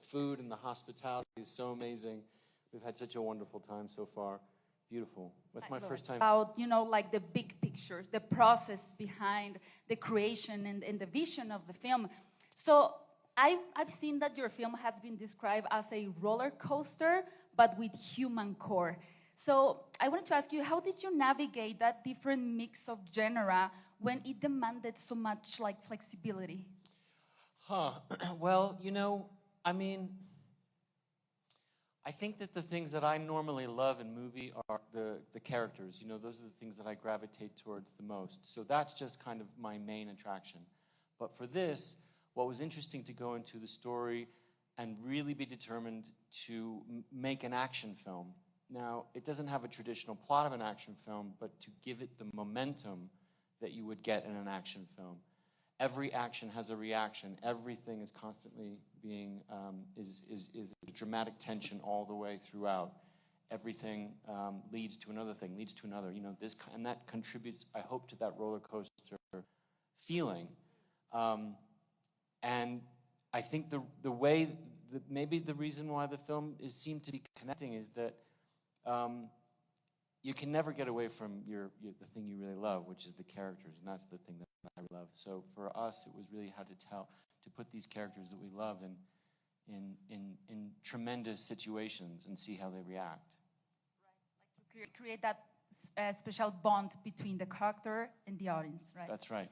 food and the hospitality is so amazing. We've had such a wonderful time so far. Beautiful. That's my first time. About, like the big picture, the process behind the creation and the vision of the film. So I've seen that your film has been described as a roller coaster, but with human core. So I wanted to ask you, how did you navigate that different mix of genre when it demanded so much flexibility? Well, I think that the things that I normally love in movie are the characters. Those are the things that I gravitate towards the most. So that's just kind of my main attraction. But for this, what was interesting to go into the story and really be determined to make an action film. Now, it doesn't have a traditional plot of an action film, but to give it the momentum that you would get in an action film. Every action has a reaction. Everything is constantly being, is dramatic tension all the way throughout. Everything leads to another thing, leads to another. And that contributes, I hope, to that roller coaster feeling. And I think maybe the reason why the film seemed to be connecting is that you can never get away from the thing you really love, which is the characters, and that's the thing that I love. So for us, it was really how to put these characters that we love in tremendous situations and see how they react. Right, like to create that special bond between the character and the audience, right? That's right.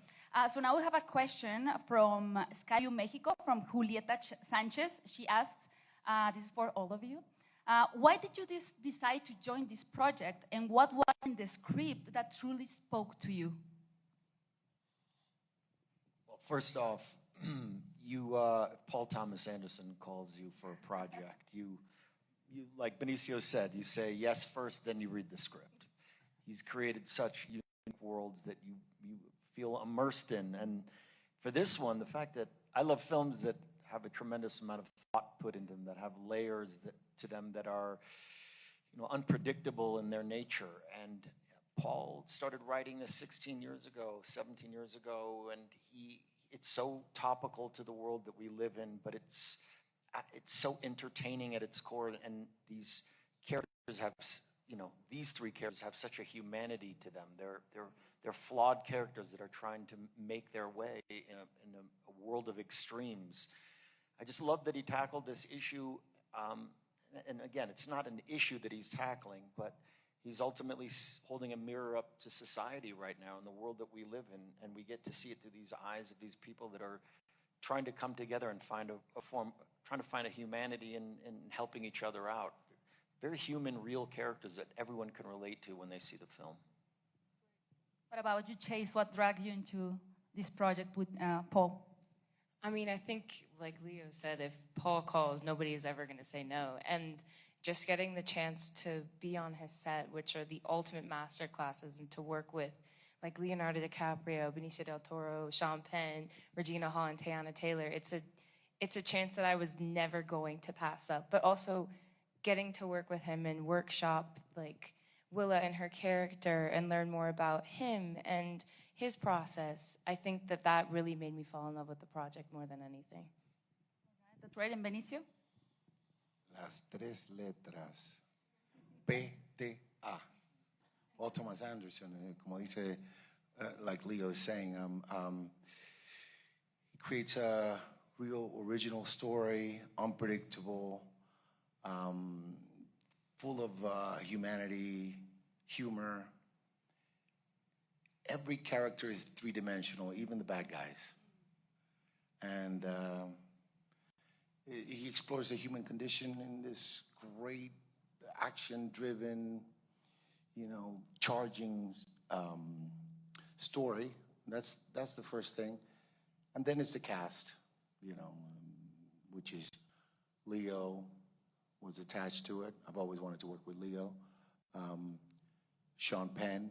So now we have a question from Sky Mexico, from Julieta Sanchez. She asks, this is for all of you, why did you decide to join this project, and what was in the script that truly spoke to you? Well, first off, Paul Thomas Anderson calls you for a project. You, like Benicio said, you say yes first, then you read the script. He's created such unique worlds that you feel immersed in. And for this one, the fact that I love films that have a tremendous amount of thought put into them, that have layers to them that are, unpredictable in their nature. And Paul started writing this 16 years ago, 17 years ago, and it's so topical to the world that we live in, but it's so entertaining at its core. And these characters have, these three characters have such a humanity to them. They're flawed characters that are trying to make their way in a world of extremes. I just love that he tackled this issue. And again, it's not an issue that he's tackling, but he's ultimately holding a mirror up to society right now in the world that we live in. And we get to see it through these eyes of these people that are trying to come together and find trying to find a humanity in helping each other out. Very human, real characters that everyone can relate to when they see the film. What about you, Chase? What dragged you into this project with Paul? I mean, I think, like Leo said, if Paul calls, nobody is ever going to say no. And just getting the chance to be on his set, which are the ultimate master classes, and to work with like Leonardo DiCaprio, Benicio Del Toro, Sean Penn, Regina Hall, and Teyana Taylor, it's a chance that I was never going to pass up. But also getting to work with him and workshop like Willa and her character and learn more about him and his process, I think that really made me fall in love with the project more than anything. That's right. And Benicio? Las tres letras. PTA. Paul Thomas Anderson, como dice, like Leo is saying, he creates a real original story, unpredictable, full of humanity, humor. Every character is three-dimensional, even the bad guys. And he explores the human condition in this great action-driven, charging story. That's the first thing. And then it's the cast, which is Leo was attached to it. I've always wanted to work with Leo. Sean Penn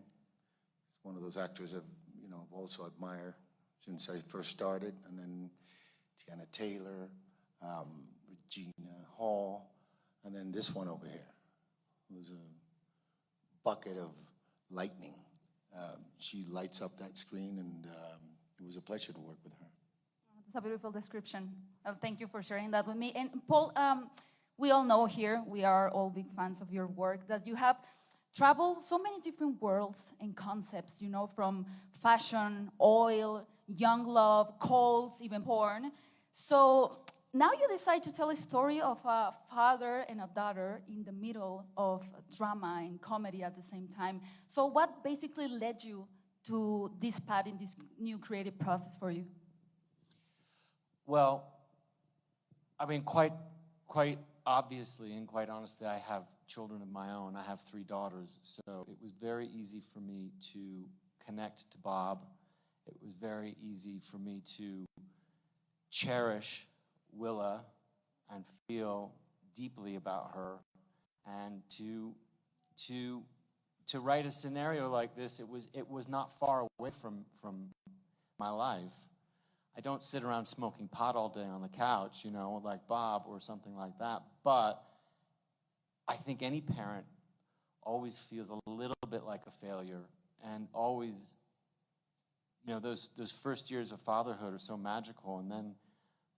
is one of those actors that I've also admired since I first started. And then Teyana Taylor, Regina Hall, and then this one over here, who's a bucket of lightning. She lights up that screen, and it was a pleasure to work with her. It's a beautiful description. Thank you for sharing that with me. And Paul, we all know here, we are all big fans of your work, that you have traveled so many different worlds and concepts, you know, from fashion, oil, young love, cults, even porn. So now you decide to tell a story of a father and a daughter in the middle of drama and comedy at the same time. So what basically led you to this path in this new creative process for you? Well, I mean, quite obviously and quite honestly, I have children of my own. I have 3 daughters, so it was very easy for me to connect to Bob. It was very easy for me to cherish Willa and feel deeply about her, and to write a scenario like this. It was not far away from my life. I don't sit around smoking pot all day on the couch, you know, like Bob or something like that. But I think any parent always feels a little bit like a failure, and always, you know, those first years of fatherhood are so magical, and then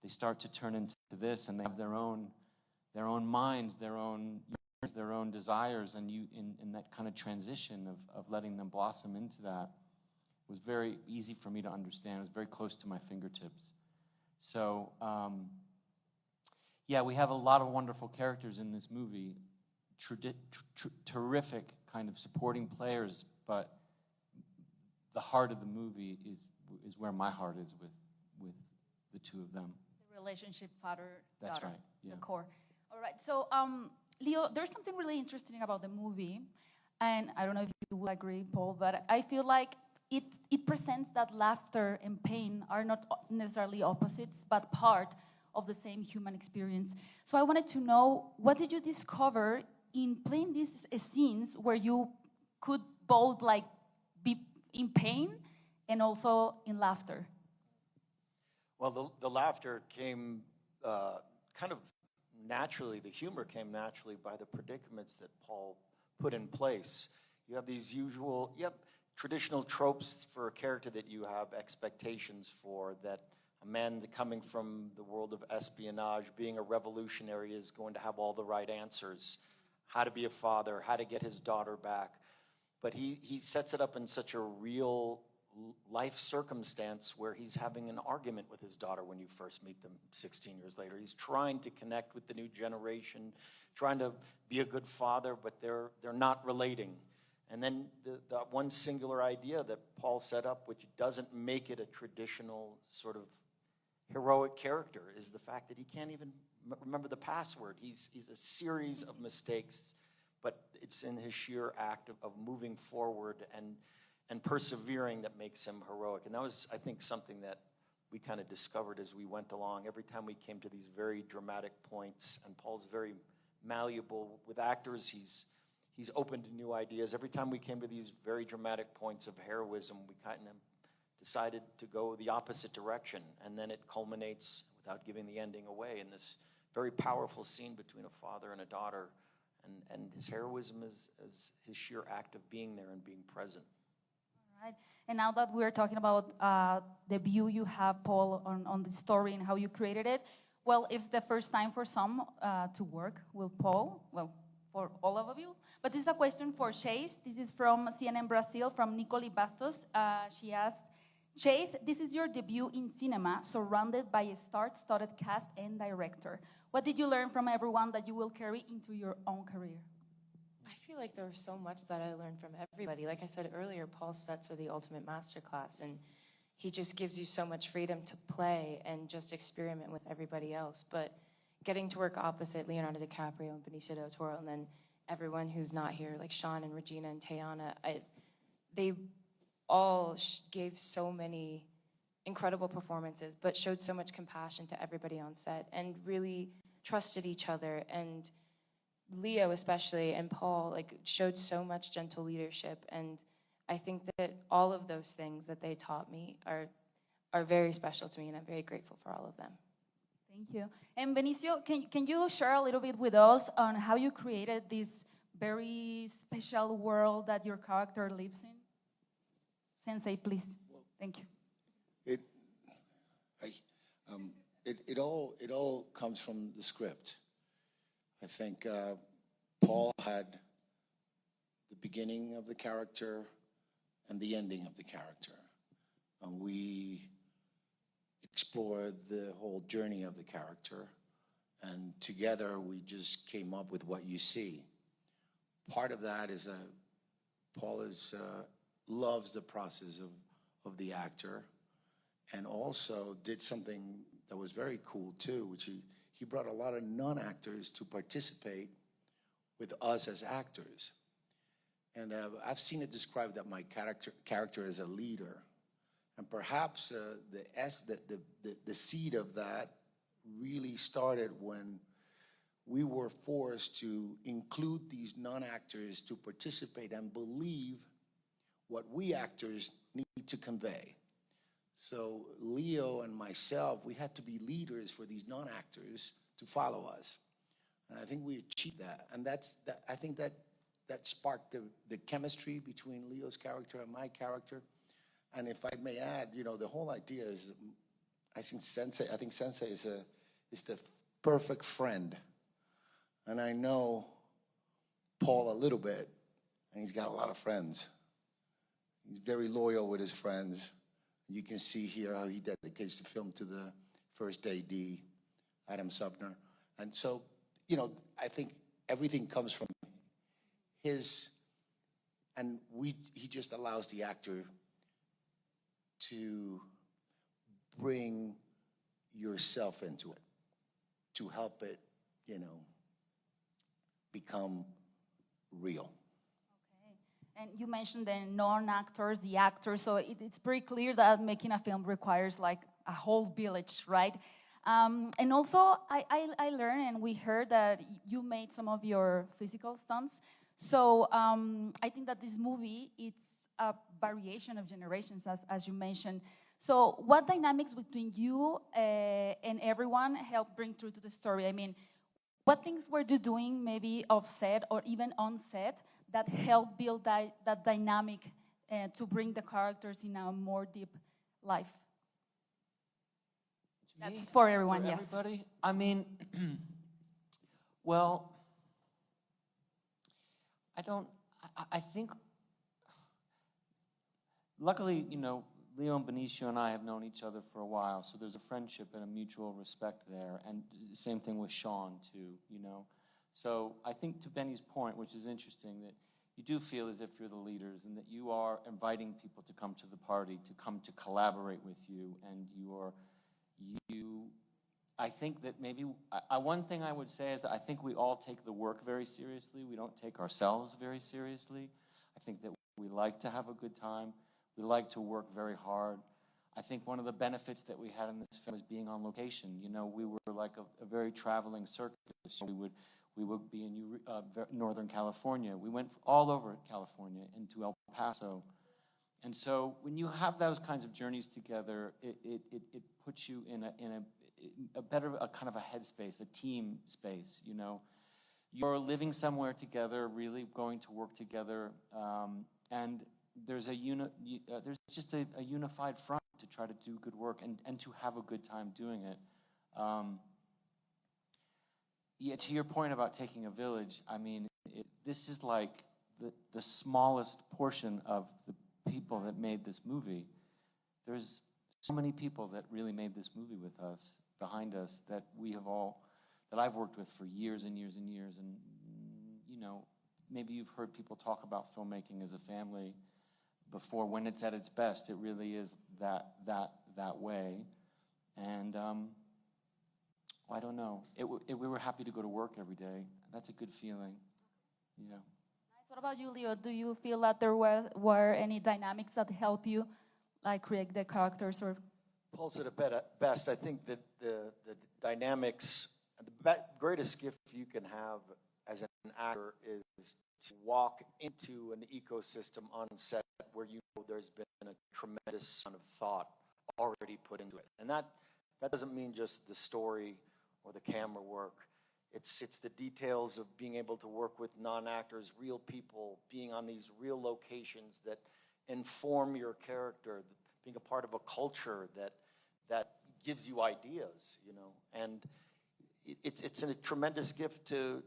they start to turn into this, and they have their own minds, their own desires, and in that kind of transition of letting them blossom into that was very easy for me to understand. It was very close to my fingertips. So, yeah, we have a lot of wonderful characters in this movie, terrific kind of supporting players, but the heart of the movie is where my heart is with the 2 of them. The relationship father-daughter. That's right, yeah. The core. All right, so Leo, there's something really interesting about the movie, and I don't know if you will agree, Paul, but I feel like it presents that laughter and pain are not necessarily opposites, but part of the same human experience. So I wanted to know, what did you discover in playing these scenes where you could both like be in pain and also in laughter? Well, the laughter came kind of naturally, the humor came naturally by the predicaments that Paul put in place. You have these traditional tropes for a character that you have expectations for, that a man coming from the world of espionage, being a revolutionary, is going to have all the right answers. How to be a father, how to get his daughter back. But he sets it up in such a real life circumstance where he's having an argument with his daughter when you first meet them 16 years later. He's trying to connect with the new generation, trying to be a good father, but they're not relating. And then the one singular idea that Paul set up, which doesn't make it a traditional sort of heroic character, is the fact that he can't even remember the password. He's a series of mistakes, but it's in his sheer act of moving forward and persevering that makes him heroic. And that was, I think, something that we kind of discovered as we went along. Every time we came to these very dramatic points, and Paul's very malleable with actors, he's open to new ideas. Every time we came to these very dramatic points of heroism, we kind of decided to go the opposite direction, and then it culminates, without giving the ending away, in this very powerful scene between a father and a daughter, and his heroism is his sheer act of being there and being present. All right. And now that we're talking about the view you have, Paul, on the story and how you created it, well, it's the first time for some to work with Paul, well, for all of you. But this is a question for Chase. This is from CNN Brazil, from Nicole Bastos. She asked, Chase, this is your debut in cinema, surrounded by a star-studded cast and director. What did you learn from everyone that you will carry into your own career? I feel like there was so much that I learned from everybody. Like I said earlier, Paul's sets are the ultimate masterclass, and he just gives you so much freedom to play and just experiment with everybody else. But getting to work opposite Leonardo DiCaprio and Benicio Del Toro, and then everyone who's not here, like Sean and Regina and Tayana, they all gave so many incredible performances, but showed so much compassion to everybody on set and really trusted each other. And Leo especially and Paul like showed so much gentle leadership, and I think that all of those things that they taught me are very special to me, and I'm very grateful for all of them. Thank you. And Benicio, can you share a little bit with us on how you created this very special world that your character lives in? Sensei, please. Thank you. It all comes from the script. I think Paul had the beginning of the character and the ending of the character. And we explored the whole journey of the character. And together we just came up with what you see. Part of that is that Paul loves the process of the actor, and also did something that was very cool too, which he brought a lot of non-actors to participate with us as actors. And I've seen it described that my character is a leader. And perhaps the seed of that really started when we were forced to include these non-actors to participate and believe what we actors need to convey. So Leo and myself, we had to be leaders for these non-actors to follow us. And I think we achieved that. And I think that sparked the chemistry between Leo's character and my character. And if I may add, the whole idea is, I think Sensei is the perfect friend. And I know Paul a little bit, and he's got a lot of friends. He's very loyal with his friends. You can see here how he dedicates the film to the first AD, Adam Subner. And so, I think everything comes from his, and he just allows the actor to bring yourself into it, to help it, become real. Okay. And you mentioned the non-actors, the actors, so it's pretty clear that making a film requires like a whole village, right? And also, I learned and we heard that you made some of your physical stunts. So I think that this movie, it's a variation of generations, as you mentioned. So what dynamics between you and everyone helped bring through to the story? I mean, what things were you doing maybe off set or even on set that helped build that dynamic to bring the characters in a more deep life? That's for everyone, for yes. Everybody? I mean, well, I think, luckily, Leo and Benicio and I have known each other for a while, so there's a friendship and a mutual respect there, and the same thing with Sean, too, So I think to Benny's point, which is interesting, that you do feel as if you're the leaders and that you are inviting people to come to the party, to come to collaborate with you, and I think that maybe, one thing I would say is I think we all take the work very seriously. We don't take ourselves very seriously. I think that we like to have a good time. We like to work very hard. I think one of the benefits that we had in this film was being on location. We were like a very traveling circus. So we would be in Northern California. We went all over California into El Paso. And so when you have those kinds of journeys together, it puts you in a better kind of a headspace, a team space, You're living somewhere together, really going to work together, and there's just a unified front to try to do good work and to have a good time doing it. Yeah, to your point about taking a village, I mean, this is like the smallest portion of the people that made this movie. There's so many people that really made this movie with us, behind us, that I've worked with for years and years and years. And, maybe you've heard people talk about filmmaking as a family before. When it's at its best, it really is that way. And I don't know. We were happy to go to work every day. That's a good feeling. Yeah. Nice. What about you, Leo? Do you feel that there were any dynamics that help you, like create the characters or? Paul said it best. I think that the dynamics, the greatest gift you can have as an actor is to walk into an ecosystem on set where there's been a tremendous amount of thought already put into it. And that doesn't mean just the story or the camera work. It's the details of being able to work with non-actors, real people, being on these real locations that inform your character, being a part of a culture that gives you ideas, you know. And it's a tremendous gift to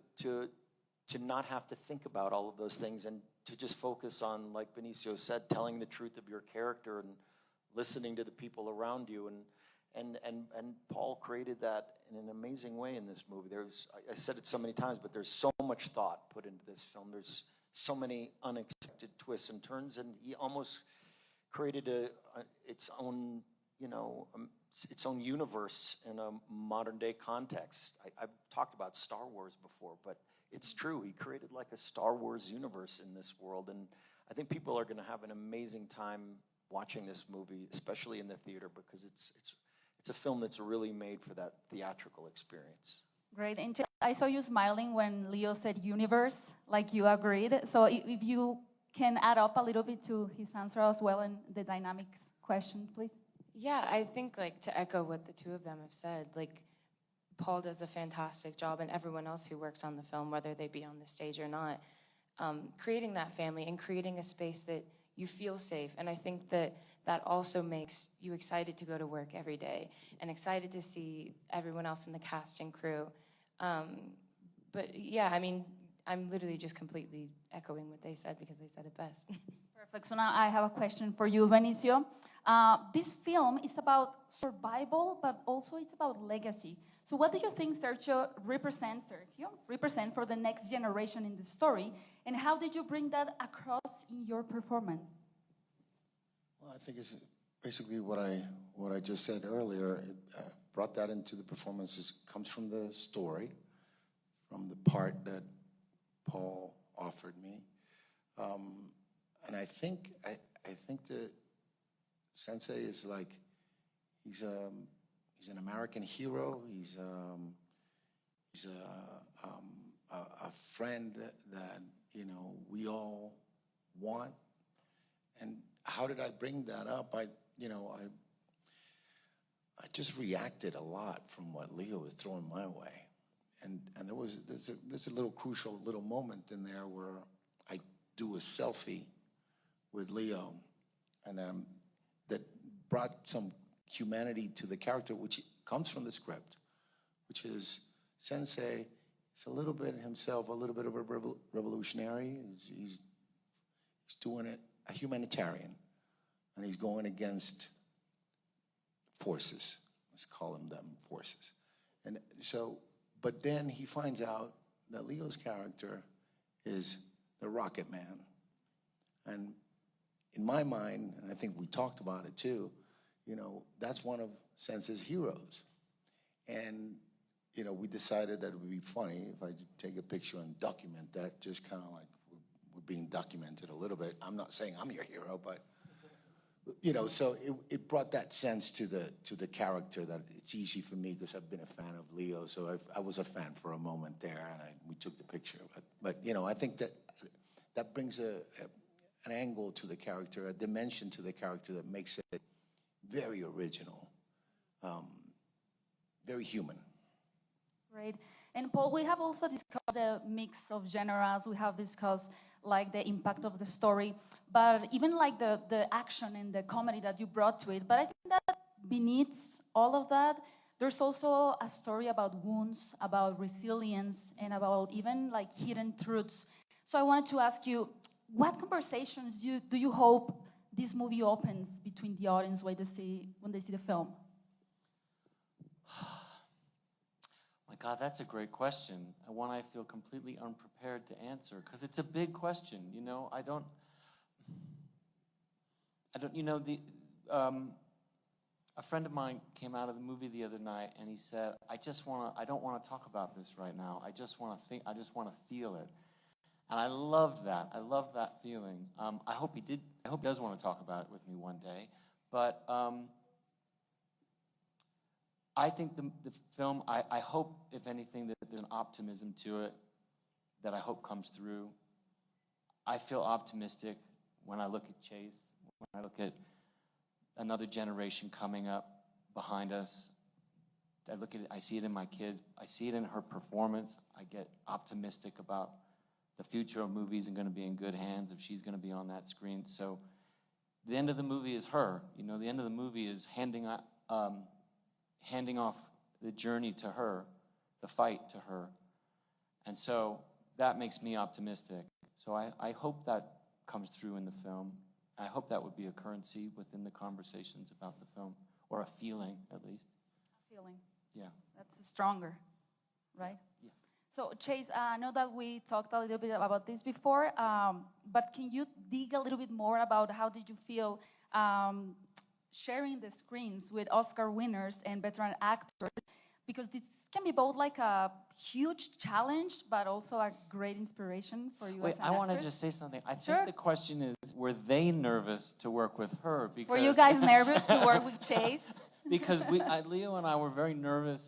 not have to think about all of those things and to just focus on, like Benicio said, telling the truth of your character and listening to the people around you. And Paul created that in an amazing way in this movie. I said it so many times, but there's so much thought put into this film. There's so many unexpected twists and turns, and he almost created its own, you know, its own universe in a modern day context. I've talked about Star Wars before, but it's true. He created like a Star Wars universe in this world, and I think people are going to have an amazing time watching this movie, especially in the theater, because it's a film that's really made for that theatrical experience. Great. And I saw you smiling when Leo said universe, like you agreed. So if you can add up a little bit to his answer as well and the dynamics question, please. Yeah, I think, like, to echo what the two of them have said, like, Paul does a fantastic job, and everyone else who works on the film, whether they be on the stage or not, creating that family and creating a space that you feel safe. And I think that also makes you excited to go to work every day and excited to see everyone else in the cast and crew. But yeah, I mean, I'm literally just completely echoing what they said because they said it best. Perfect. So now I have a question for you, Benicio. This film is about survival, but also it's about legacy. So what do you think Sergio represents for the next generation in the story, and how did you bring that across in your performance? Well, I think it's basically what I just said earlier. It brought that into the performances. Comes from the story, from the part that Paul offered me, and I think that Sensei is like he's an American hero. He's a friend that, you know, we all want. And how did I bring that up? I just reacted a lot from what Leo was throwing my way, and there's a little crucial little moment in there where I do a selfie with Leo, and that brought some humanity to the character, which comes from the script, which is Sensei. It's a little bit himself, a little bit of a revolutionary. He's doing it, a humanitarian, and he's going against forces. Let's call them forces. And so, but then he finds out that Leo's character is the Rocket Man. And in my mind, and I think we talked about it too, you know, that's one of Sensei's heroes. And, you know, we decided that it would be funny if I take a picture and document that, just kind of like we're being documented a little bit. I'm not saying I'm your hero, but, you know, so it brought that sense to the character that it's easy for me because I've been a fan of Leo. So I was a fan for a moment there, and we took the picture. But you know, I think that brings an angle to the character, a dimension to the character that makes it very original, very human. Right. And Paul, we have also discussed the mix of genres. We have discussed like the impact of the story, but even like the action and the comedy that you brought to it. But I think that beneath all of that, there's also a story about wounds, about resilience, and about even like hidden truths. So I wanted to ask you, what conversations do you hope this movie opens between the audience when they see the film? My God, that's a great question, and one I feel completely unprepared to answer, because it's a big question. You know, I don't. You know, a friend of mine came out of the movie the other night, and he said, I don't want to talk about this right now. I just want to think. I just want to feel it. And I loved that. I loved that feeling. I hope he did. I hope he does want to talk about it with me one day. But I think the film, I hope, if anything, that there's an optimism to it that I hope comes through. I feel optimistic when I look at Chase, when I look at another generation coming up behind us. I see it in my kids. I see it in her performance. I get optimistic about the future of movies are going to be in good hands if she's going to be on that screen. So the end of the movie is her. You know, the end of the movie is handing handing off the journey to her, the fight to her. And so that makes me optimistic. So I hope that comes through in the film. I hope that would be a currency within the conversations about the film, or a feeling at least. A feeling. Yeah. That's stronger, right? Yeah. So Chase, I know that we talked a little bit about this before, but can you dig a little bit more about how did you feel sharing the screens with Oscar winners and veteran actors? Because this can be both like a huge challenge, but also a great inspiration for you. Wait, as an I want to actress. just say something. I Sure. think the question is, were they nervous to work with her? Because Were you guys nervous to work with Chase? Because Leo and I were very nervous,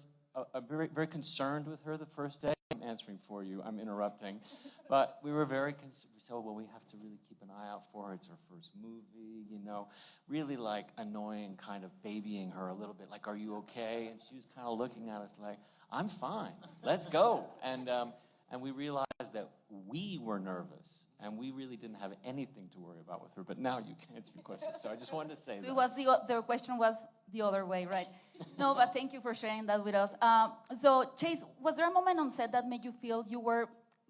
very, very concerned with her the first day. I'm answering for you. I'm interrupting. But we were very concerned. We said, well, we have to really keep an eye out for her. It's her first movie, you know. Really like annoying, kind of babying her a little bit. Like, are you okay? And she was kind of looking at us like, I'm fine. Let's go. And we realized that we were nervous. And we really didn't have anything to worry about with her. But now you can answer your question. So I just wanted to say So that. it was the question was the other way, right? No, but thank you for sharing that with us. So Chase, was there a moment on set that made you feel you were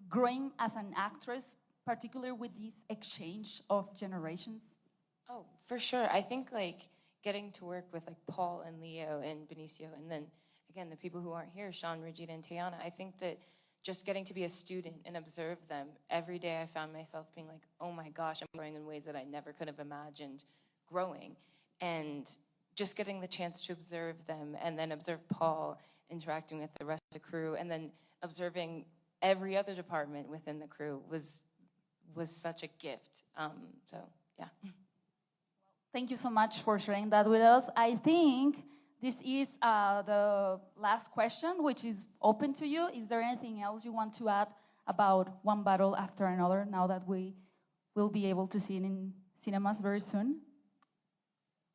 growing as an actress, particularly with this exchange of generations? Oh, for sure. I think like getting to work with like Paul and Leo and Benicio, and then again the people who aren't here, Sean, Regina, and Tayana. I think that just getting to be a student and observe them every day, I found myself being like, oh my gosh, I'm growing in ways that I never could have imagined growing, and just getting the chance to observe them, and then observe Paul interacting with the rest of the crew, and then observing every other department within the crew was such a gift. So yeah. Thank you so much for sharing that with us. I think this is the last question, which is open to you. Is there anything else you want to add about One Battle After Another now that we will be able to see it in cinemas very soon?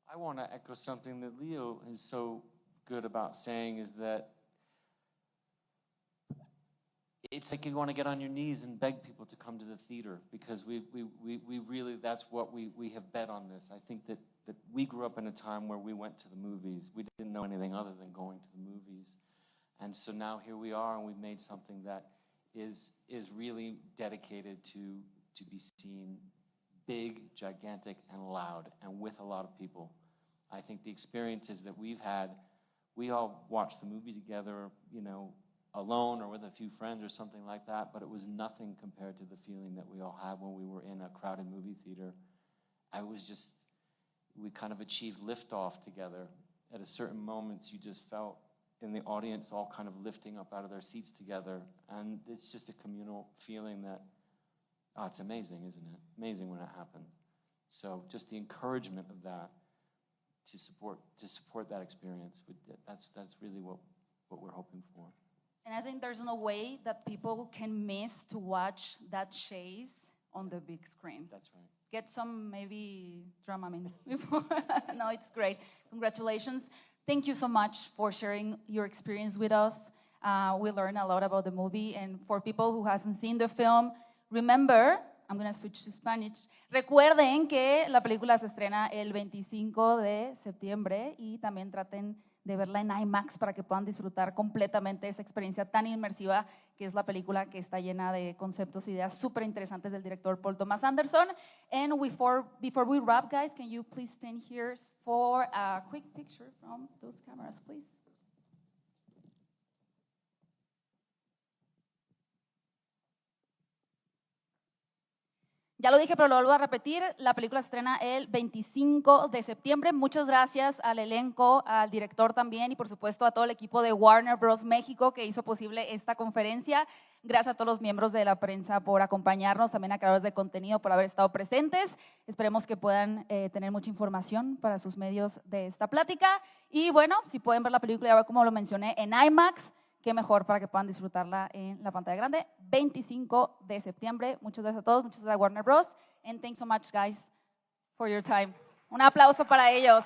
I want to echo something that Leo is so good about saying, is that it's like you want to get on your knees and beg people to come to the theater, because we really, that's what we have bet on this. I think that we grew up in a time where we went to the movies. We didn't know anything other than going to the movies. And so now here we are, and we've made something that is really dedicated to be seen big, gigantic, and loud, and with a lot of people. I think the experiences that we've had, we all watched the movie together, you know, alone or with a few friends or something like that, but it was nothing compared to the feeling that we all had when we were in a crowded movie theater. We kind of achieved liftoff together. At a certain moments, you just felt in the audience all kind of lifting up out of their seats together, and it's just a communal feeling that, oh, it's amazing, isn't it? Amazing when it happens. So just the encouragement of that, to support that experience, that's really what we're hoping for. And I think there's no way that people can miss to watch that chase on the big screen. That's right. Get some maybe Dramamine before. No, it's great. Congratulations. Thank you so much for sharing your experience with us. We learned a lot about the movie, and for people who hasn't seen the film, remember, I'm going to switch to Spanish. Recuerden que la película se estrena el 25 de septiembre y también traten de verla en IMAX para que puedan disfrutar completamente esa experiencia tan inmersiva que es la película, que está llena de conceptos, ideas súper interesantes del director Paul Thomas Anderson. And before we wrap, guys, can you please stand here for a quick picture from those cameras, please? Ya lo dije, pero lo vuelvo a repetir, la película se estrena el 25 de septiembre. Muchas gracias al elenco, al director también, y por supuesto a todo el equipo de Warner Bros. México que hizo posible esta conferencia. Gracias a todos los miembros de la prensa por acompañarnos, también a creadores de contenido por haber estado presentes. Esperemos que puedan tener mucha información para sus medios de esta plática. Y bueno, si pueden ver la película, ya como lo mencioné, en IMAX, qué mejor para que puedan disfrutarla en la pantalla grande. 25 de septiembre. Muchas gracias a todos, muchas gracias a Warner Bros. And thanks so much, guys, for your time. Un aplauso para ellos.